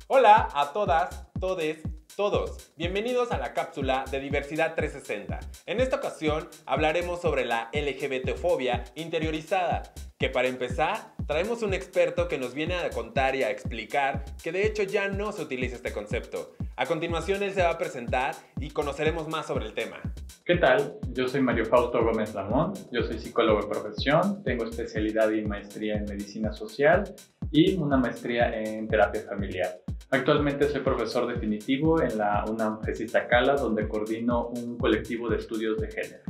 Hola a todas, todes, todos. Bienvenidos a la cápsula de Diversidad 360. En esta ocasión hablaremos sobre la LGBTfobia interiorizada, que para empezar traemos un experto que nos viene a contar y a explicar que de hecho ya no se utiliza este concepto. A continuación él se va a presentar y conoceremos más sobre el tema. ¿Qué tal? Yo soy Mario Fausto Gómez Lamón, yo soy psicólogo de profesión, tengo especialidad y maestría en medicina social y una maestría en terapia familiar. Actualmente soy profesor definitivo en la UNAM FES Iztacala, donde coordino un colectivo de estudios de género.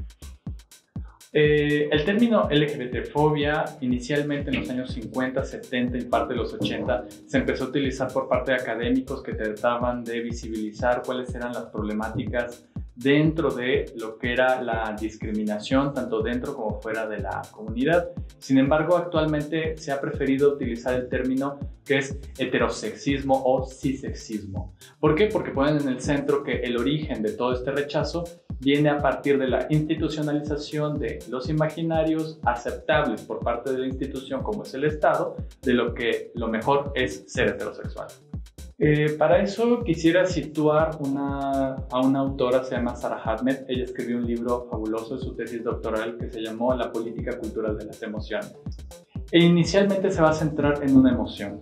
El término LGBTfobia, inicialmente en los años 50, 70 y parte de los 80, se empezó a utilizar por parte de académicos que trataban de visibilizar cuáles eran las problemáticas dentro de lo que era la discriminación, tanto dentro como fuera de la comunidad. Sin embargo, actualmente se ha preferido utilizar el término que es heterosexismo o cisexismo. ¿Por qué? Porque ponen en el centro que el origen de todo este rechazo viene a partir de la institucionalización de los imaginarios aceptables por parte de la institución, como es el Estado, de lo mejor es ser heterosexual. Para eso quisiera situar a una autora, se llama Sarah Hadmed. Ella escribió un libro fabuloso de su tesis doctoral que se llamó La política cultural de las emociones. E inicialmente se va a centrar en una emoción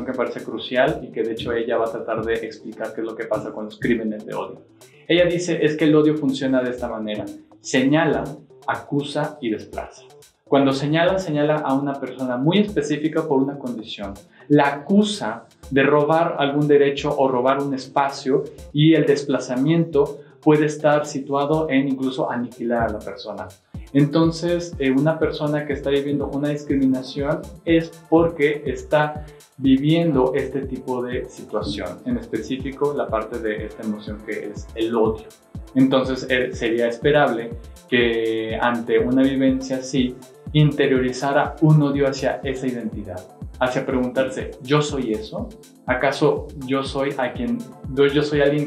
que parece crucial y que de hecho ella va a tratar de explicar qué es lo que pasa con los crímenes de odio. Ella dice es que el odio funciona de esta manera: señala, acusa y desplaza. Cuando señala a una persona muy específica por una condición, la acusa de robar algún derecho o robar un espacio, y el desplazamiento puede estar situado en incluso aniquilar a la persona. Entonces, una persona que está viviendo una discriminación es porque está viviendo este tipo de situación, en específico la parte de esta emoción que es el odio. Entonces, sería esperable que ante una vivencia así, interiorizara un odio hacia esa identidad, hacia preguntarse, ¿yo soy eso? ¿Acaso yo soy alguien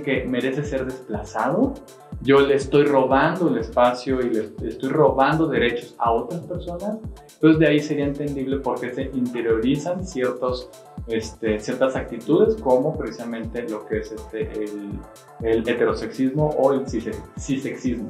que merece ser desplazado? ¿Yo le estoy robando el espacio y le estoy robando derechos a otras personas? Entonces de ahí sería entendible por qué se interiorizan ciertas actitudes, como precisamente lo que es el heterosexismo o el cisexismo.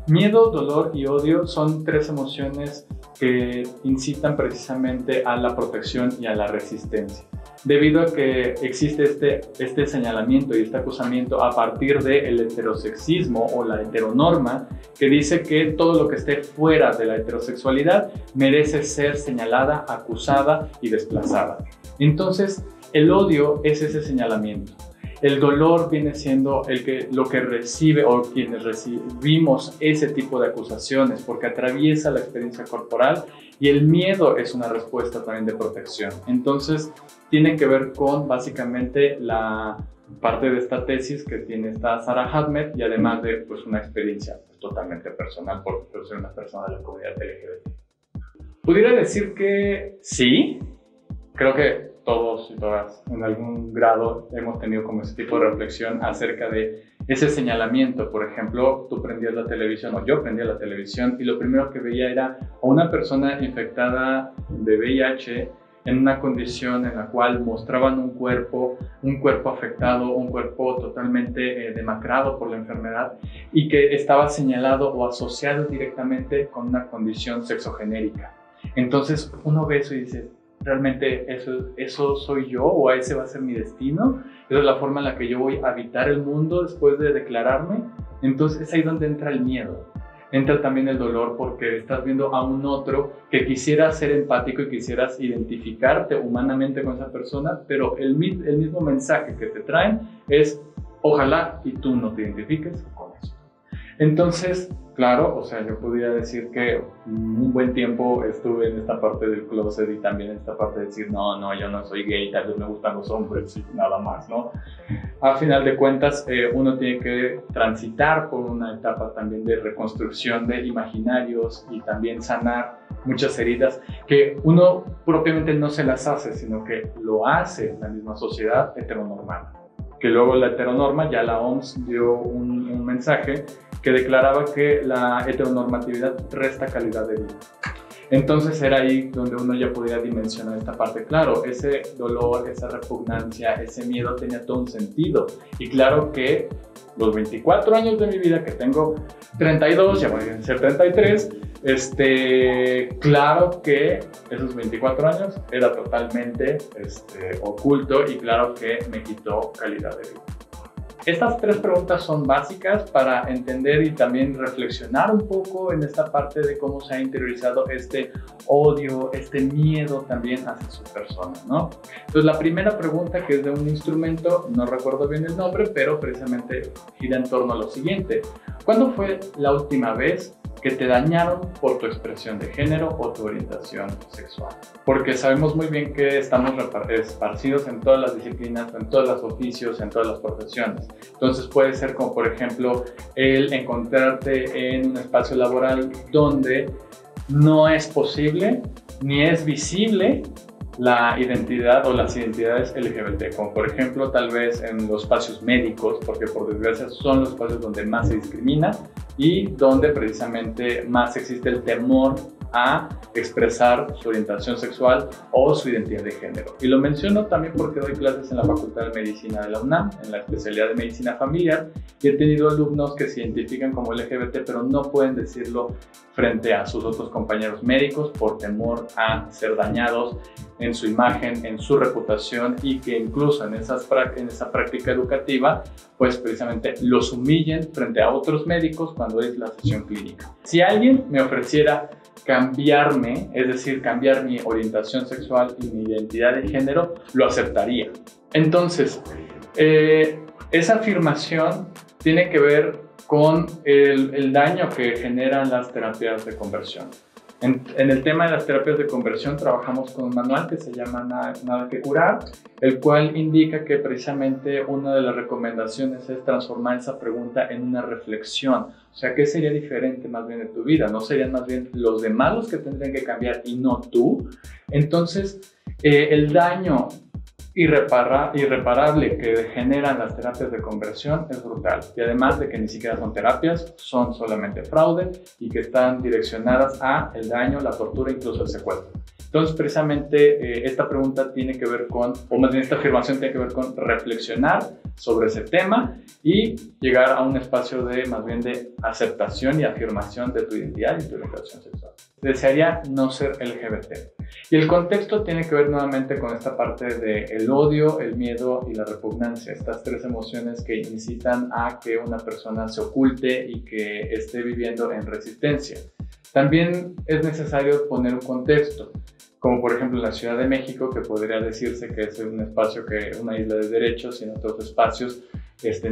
Miedo, dolor y odio son tres emociones que incitan precisamente a la protección y a la resistencia. Debido a que existe este señalamiento y este acusamiento a partir del heterosexismo o la heteronorma, que dice que todo lo que esté fuera de la heterosexualidad merece ser señalada, acusada y desplazada. Entonces, el odio es ese señalamiento. El dolor viene siendo lo que recibe o quienes recibimos ese tipo de acusaciones porque atraviesa la experiencia corporal, y el miedo es una respuesta también de protección. Entonces tiene que ver con básicamente la parte de esta tesis que tiene esta Sarah Hadmed, y además de una experiencia totalmente personal porque yo soy una persona de la comunidad LGBT. Pudiera decir que sí, creo que todos y todas en algún grado hemos tenido como ese tipo de reflexión acerca de ese señalamiento. Por ejemplo, tú prendías la televisión o yo prendía la televisión y lo primero que veía era a una persona infectada de VIH en una condición en la cual mostraban un cuerpo afectado, un cuerpo totalmente demacrado por la enfermedad y que estaba señalado o asociado directamente con una condición sexogenérica. Entonces uno ve eso y dice, ¿realmente eso soy yo o ese va a ser mi destino? ¿Esa es la forma en la que yo voy a habitar el mundo después de declararme? Entonces es ahí donde entra el miedo. Entra también el dolor porque estás viendo a un otro que quisieras ser empático y quisieras identificarte humanamente con esa persona, pero el mismo mensaje que te traen es ojalá y tú no te identifiques con eso. Entonces, claro, yo podría decir que un buen tiempo estuve en esta parte del closet y también en esta parte de decir, no, yo no soy gay, tal vez me gustan los hombres y nada más, ¿no? A final de cuentas, uno tiene que transitar por una etapa también de reconstrucción de imaginarios y también sanar muchas heridas que uno propiamente no se las hace, sino que lo hace la misma sociedad heteronormada. Que luego la heteronorma, ya la OMS dio un mensaje que declaraba que la heteronormatividad resta calidad de vida. Entonces era ahí donde uno ya podía dimensionar esta parte. Claro, ese dolor, esa repugnancia, ese miedo tenía todo un sentido. Y claro que los 24 años de mi vida, que tengo 32, ya voy a ser 33, claro que esos 24 años era totalmente oculto y claro que me quitó calidad de vida. Estas 3 preguntas son básicas para entender y también reflexionar un poco en esta parte de cómo se ha interiorizado este odio, este miedo también hacia su persona, ¿no? Entonces, la primera pregunta, que es de un instrumento, no recuerdo bien el nombre, pero precisamente gira en torno a lo siguiente. ¿Cuándo fue la última vez que te dañaron por tu expresión de género o tu orientación sexual? Porque sabemos muy bien que estamos esparcidos en todas las disciplinas, en todos los oficios, en todas las profesiones. Entonces puede ser como, por ejemplo, el encontrarte en un espacio laboral donde no es posible ni es visible la identidad o las identidades LGBT, como por ejemplo tal vez en los espacios médicos, porque por desgracia son los espacios donde más se discrimina y donde precisamente más existe el temor a expresar su orientación sexual o su identidad de género. Y lo menciono también porque doy clases en la Facultad de Medicina de la UNAM, en la especialidad de Medicina Familiar, y he tenido alumnos que se identifican como LGBT, pero no pueden decirlo frente a sus otros compañeros médicos por temor a ser dañados en su imagen, en su reputación, y que incluso en esa práctica educativa, pues precisamente los humillen frente a otros médicos cuando es la sesión clínica. Si alguien me ofreciera cambiarme, es decir, cambiar mi orientación sexual y mi identidad de género, lo aceptaría. Entonces, esa afirmación tiene que ver con el daño que generan las terapias de conversión. En el tema de las terapias de conversión trabajamos con un manual que se llama Nada que Curar, el cual indica que precisamente una de las recomendaciones es transformar esa pregunta en una reflexión. O sea, ¿qué sería diferente más bien de tu vida? ¿No serían más bien los demás los que tendrían que cambiar y no tú? Entonces, el daño irreparable que generan las terapias de conversión es brutal, y además de que ni siquiera son terapias, son solamente fraude y que están direccionadas a el daño, la tortura, incluso el secuestro. Entonces, precisamente esta pregunta tiene que ver con, o más bien esta afirmación tiene que ver con reflexionar sobre ese tema y llegar a un espacio de más bien de aceptación y afirmación de tu identidad y tu orientación sexual. Desearía no ser LGBT. Y el contexto tiene que ver nuevamente con esta parte del odio, el miedo y la repugnancia, estas 3 emociones que incitan a que una persona se oculte y que esté viviendo en resistencia. También es necesario poner un contexto, como por ejemplo en la Ciudad de México, que podría decirse que es un espacio, una isla de derechos, y en otros espacios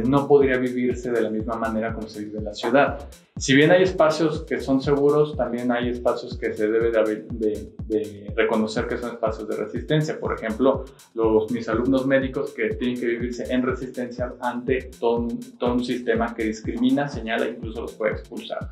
no podría vivirse de la misma manera como se vive en la ciudad. Si bien hay espacios que son seguros, también hay espacios que se debe de reconocer que son espacios de resistencia. Por ejemplo, mis alumnos médicos que tienen que vivirse en resistencia ante todo un sistema que discrimina, señala e incluso los puede expulsar.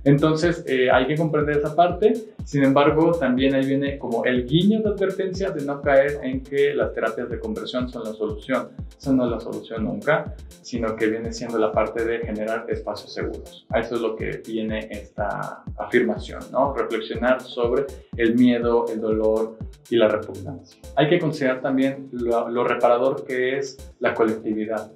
Entonces hay que comprender esa parte. Sin embargo, también ahí viene como el guiño de advertencia de no caer en que las terapias de conversión son la solución. Esa no es la solución nunca, sino que viene siendo la parte de generar espacios seguros. A eso es lo que viene esta afirmación, ¿no? Reflexionar sobre el miedo, el dolor y la repugnancia. Hay que considerar también lo reparador que es la colectividad.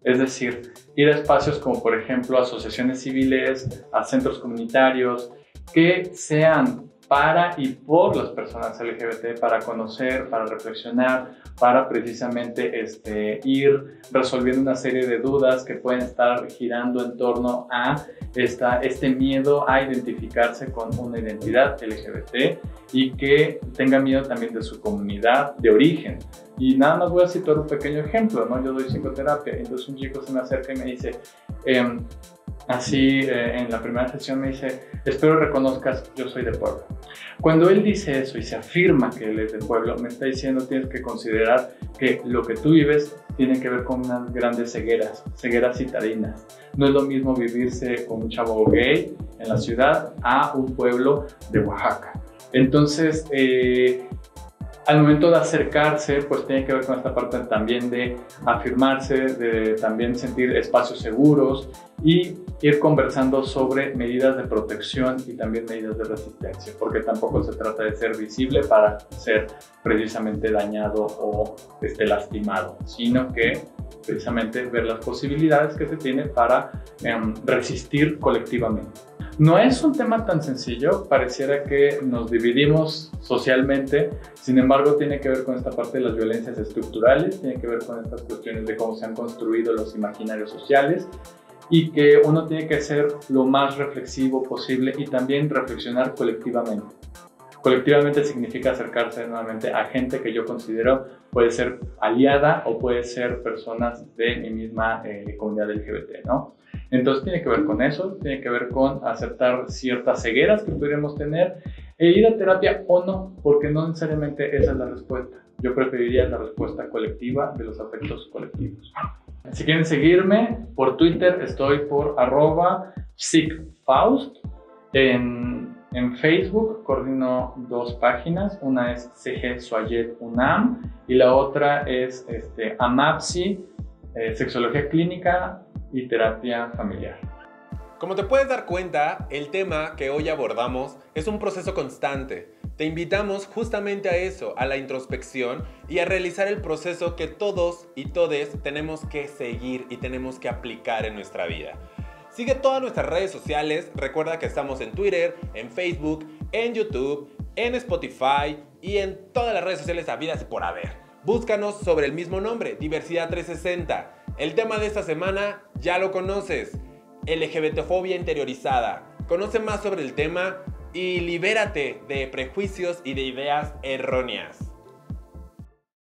Es decir, ir a espacios como por ejemplo asociaciones civiles, a centros comunitarios, que sean para y por las personas LGBT, para conocer, para reflexionar, para precisamente ir resolviendo una serie de dudas que pueden estar girando en torno a este miedo a identificarse con una identidad LGBT y que tenga miedo también de su comunidad de origen. Y nada más voy a citar un pequeño ejemplo, ¿no? Yo doy psicoterapia, entonces un chico se me acerca y me dice, en la primera sesión me dice, espero reconozcas, yo soy de Puebla. Cuando él dice eso y se afirma que él es de pueblo, me está diciendo, tienes que considerar que lo que tú vives tiene que ver con unas grandes cegueras citadinas. No es lo mismo vivirse con un chavo gay en la ciudad a un pueblo de Oaxaca. Entonces, Al momento de acercarse, pues tiene que ver con esta parte también de afirmarse, de también sentir espacios seguros y ir conversando sobre medidas de protección y también medidas de resistencia, porque tampoco se trata de ser visible para ser precisamente dañado o lastimado, sino que precisamente ver las posibilidades que se tiene para resistir colectivamente. No es un tema tan sencillo, pareciera que nos dividimos socialmente, sin embargo tiene que ver con esta parte de las violencias estructurales, tiene que ver con estas cuestiones de cómo se han construido los imaginarios sociales y que uno tiene que ser lo más reflexivo posible y también reflexionar colectivamente. Colectivamente significa acercarse nuevamente a gente que yo considero puede ser aliada o puede ser personas de mi misma comunidad LGBT, ¿no? Entonces tiene que ver con eso, tiene que ver con aceptar ciertas cegueras que podríamos tener e ir a terapia o no, porque no necesariamente esa es la respuesta. Yo preferiría la respuesta colectiva de los afectos colectivos. Si quieren seguirme, por Twitter estoy por @psicfaust. En Facebook coordino 2 páginas, una es CG Soyet UNAM y la otra es AMAPSI, Sexología Clínica y Terapia Familiar. Como te puedes dar cuenta, el tema que hoy abordamos es un proceso constante. Te invitamos justamente a eso, a la introspección y a realizar el proceso que todos y todes tenemos que seguir y tenemos que aplicar en nuestra vida. Sigue todas nuestras redes sociales, recuerda que estamos en Twitter, en Facebook, en YouTube, en Spotify y en todas las redes sociales habidas y por haber. Búscanos sobre el mismo nombre, Diversidad 360. El tema de esta semana ya lo conoces, LGBTfobia interiorizada. Conoce más sobre el tema y libérate de prejuicios y de ideas erróneas.